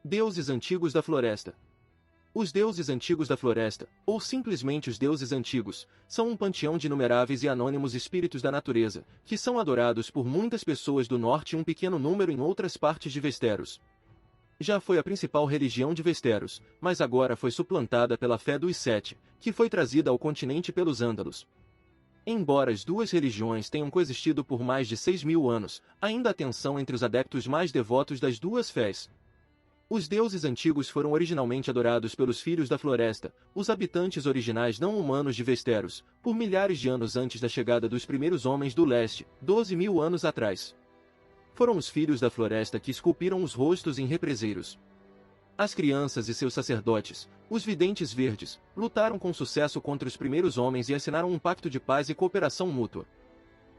Deuses antigos da floresta. Os deuses antigos da floresta, ou simplesmente os deuses antigos, são um panteão de inumeráveis e anônimos espíritos da natureza, que são adorados por muitas pessoas do norte e um pequeno número em outras partes de Westeros. Já foi a principal religião de Westeros, mas agora foi suplantada pela fé dos Sete, que foi trazida ao continente pelos Ândalos. Embora as duas religiões tenham coexistido por mais de 6.000 anos, ainda há tensão entre os adeptos mais devotos das duas fés. Os deuses antigos foram originalmente adorados pelos Filhos da Floresta, os habitantes originais não-humanos de Westeros, por milhares de anos antes da chegada dos primeiros homens do leste, 12.000 anos atrás. Foram os Filhos da Floresta que esculpiram os rostos em represeiros. As crianças e seus sacerdotes, os videntes verdes, lutaram com sucesso contra os primeiros homens e assinaram um pacto de paz e cooperação mútua.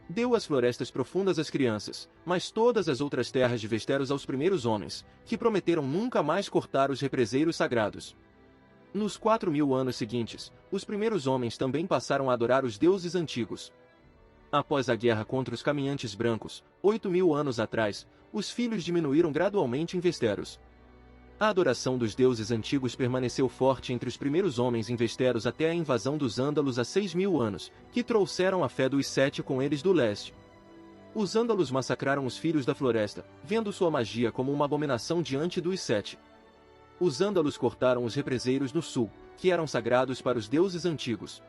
Deu as florestas profundas às crianças, mas todas as outras terras de Westeros aos primeiros homens, que prometeram nunca mais cortar os represeiros sagrados. Nos 4.000 anos seguintes, os primeiros homens também passaram a adorar os deuses antigos. Após a guerra contra os caminhantes brancos, 8.000 anos atrás, os filhos diminuíram gradualmente em Westeros. A adoração dos deuses antigos permaneceu forte entre os primeiros homens em Westeros até a invasão dos Ândalos há 6.000 anos, que trouxeram a fé dos Sete com eles do leste. Os Ândalos massacraram os Filhos da Floresta, vendo sua magia como uma abominação diante dos Sete. Os Ândalos cortaram os represeiros no sul, que eram sagrados para os deuses antigos.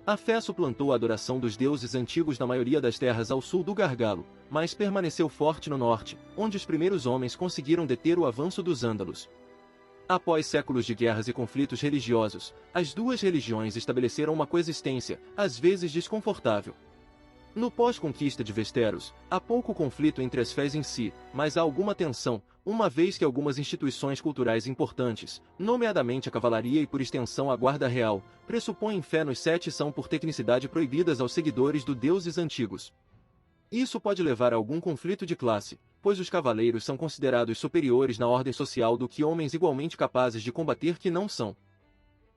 A fé suplantou a adoração dos deuses antigos na maioria das terras ao sul do Gargalo, mas permaneceu forte no norte, onde os primeiros homens conseguiram deter o avanço dos Ândalos. Após séculos de guerras e conflitos religiosos, as duas religiões estabeleceram uma coexistência, às vezes desconfortável. No pós-conquista de Westeros, há pouco conflito entre as fés em si, mas há alguma tensão, uma vez que algumas instituições culturais importantes, nomeadamente a cavalaria e por extensão a guarda real, pressupõem fé nos Sete e são por tecnicidade proibidas aos seguidores dos deuses antigos. Isso pode levar a algum conflito de classe, pois os cavaleiros são considerados superiores na ordem social do que homens igualmente capazes de combater que não são.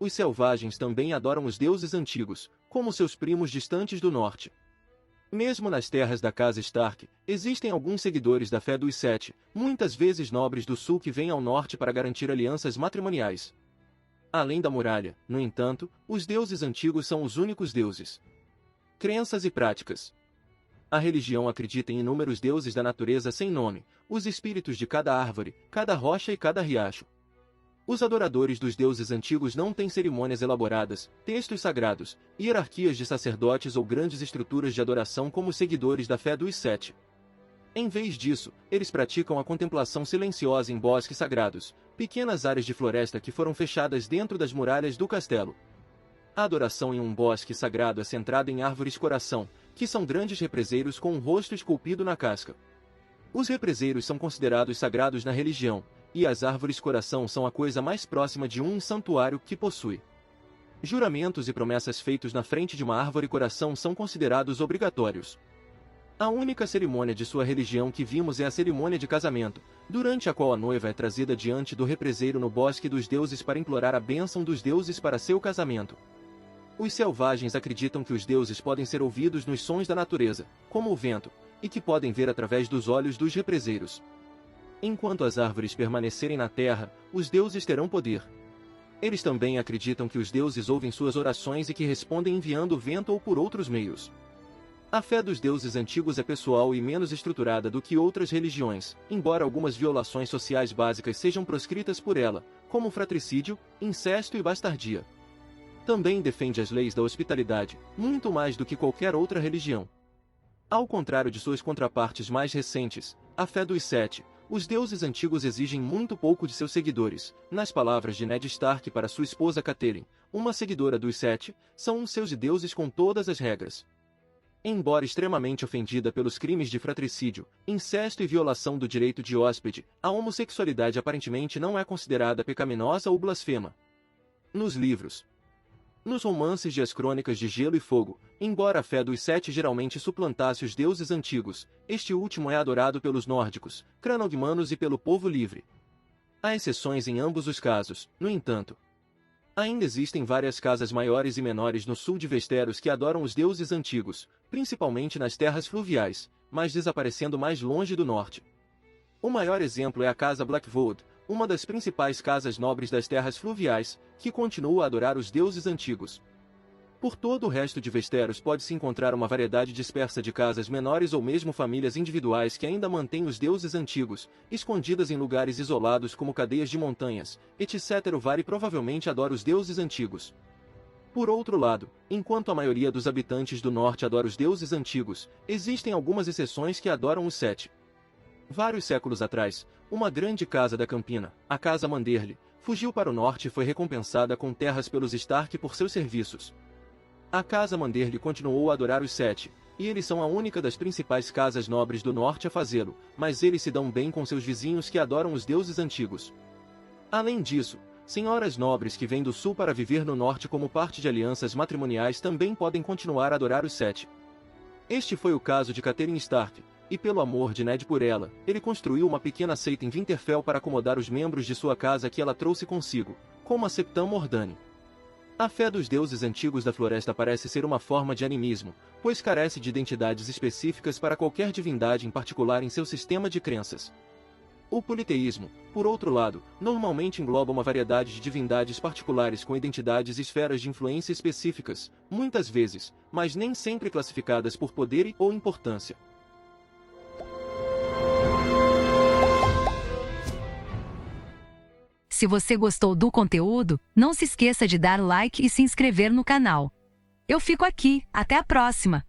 Os selvagens também adoram os deuses antigos, como seus primos distantes do norte. Mesmo nas terras da casa Stark, existem alguns seguidores da fé dos Sete, muitas vezes nobres do sul que vêm ao norte para garantir alianças matrimoniais. Além da muralha, no entanto, os deuses antigos são os únicos deuses. Crenças e práticas. A religião acredita em inúmeros deuses da natureza sem nome, os espíritos de cada árvore, cada rocha e cada riacho. Os adoradores dos deuses antigos não têm cerimônias elaboradas, textos sagrados, hierarquias de sacerdotes ou grandes estruturas de adoração como os seguidores da fé dos Sete. Em vez disso, eles praticam a contemplação silenciosa em bosques sagrados, pequenas áreas de floresta que foram fechadas dentro das muralhas do castelo. A adoração em um bosque sagrado é centrada em árvores-coração, que são grandes represeiros com um rosto esculpido na casca. Os represeiros são considerados sagrados na religião, e as árvores-coração são a coisa mais próxima de um santuário que possui. Juramentos e promessas feitos na frente de uma árvore-coração são considerados obrigatórios. A única cerimônia de sua religião que vimos é a cerimônia de casamento, durante a qual a noiva é trazida diante do represeiro no bosque dos deuses para implorar a bênção dos deuses para seu casamento. Os selvagens acreditam que os deuses podem ser ouvidos nos sons da natureza, como o vento, e que podem ver através dos olhos dos represeiros. Enquanto as árvores permanecerem na terra, os deuses terão poder. Eles também acreditam que os deuses ouvem suas orações e que respondem enviando o vento ou por outros meios. A fé dos deuses antigos é pessoal e menos estruturada do que outras religiões, embora algumas violações sociais básicas sejam proscritas por ela, como fratricídio, incesto e bastardia. Também defende as leis da hospitalidade, muito mais do que qualquer outra religião. Ao contrário de suas contrapartes mais recentes, a fé dos Sete, os deuses antigos exigem muito pouco de seus seguidores. Nas palavras de Ned Stark para sua esposa Catelyn, uma seguidora dos Sete, são os seus deuses com todas as regras. Embora extremamente ofendida pelos crimes de fratricídio, incesto e violação do direito de hóspede, a homossexualidade aparentemente não é considerada pecaminosa ou blasfema. Nos livros, nos romances de As Crônicas de Gelo e Fogo, embora a fé dos Sete geralmente suplantasse os deuses antigos, este último é adorado pelos nórdicos, cranogmanos e pelo povo livre. Há exceções em ambos os casos, no entanto. Ainda existem várias casas maiores e menores no sul de Westeros que adoram os deuses antigos, principalmente nas terras fluviais, mas desaparecendo mais longe do norte. O maior exemplo é a casa Blackwood, uma das principais casas nobres das terras fluviais, que continua a adorar os deuses antigos. Por todo o resto de Westeros pode-se encontrar uma variedade dispersa de casas menores ou mesmo famílias individuais que ainda mantêm os deuses antigos, escondidas em lugares isolados como cadeias de montanhas, etc. O Vale provavelmente adora os deuses antigos. Por outro lado, enquanto a maioria dos habitantes do norte adora os deuses antigos, existem algumas exceções que adoram os Sete. Vários séculos atrás, uma grande casa da Campina, a Casa Manderly, fugiu para o norte e foi recompensada com terras pelos Stark por seus serviços. A Casa Manderly continuou a adorar os Sete, e eles são a única das principais casas nobres do norte a fazê-lo, mas eles se dão bem com seus vizinhos que adoram os deuses antigos. Além disso, senhoras nobres que vêm do sul para viver no norte como parte de alianças matrimoniais também podem continuar a adorar os Sete. Este foi o caso de Catelyn Stark, e pelo amor de Ned por ela, ele construiu uma pequena seita em Winterfell para acomodar os membros de sua casa que ela trouxe consigo, como a Septã Mordane. A fé dos deuses antigos da floresta parece ser uma forma de animismo, pois carece de identidades específicas para qualquer divindade em particular em seu sistema de crenças. O politeísmo, por outro lado, normalmente engloba uma variedade de divindades particulares com identidades e esferas de influência específicas, muitas vezes, mas nem sempre classificadas por poder ou importância. Se você gostou do conteúdo, não se esqueça de dar like e se inscrever no canal. Eu fico aqui, até a próxima!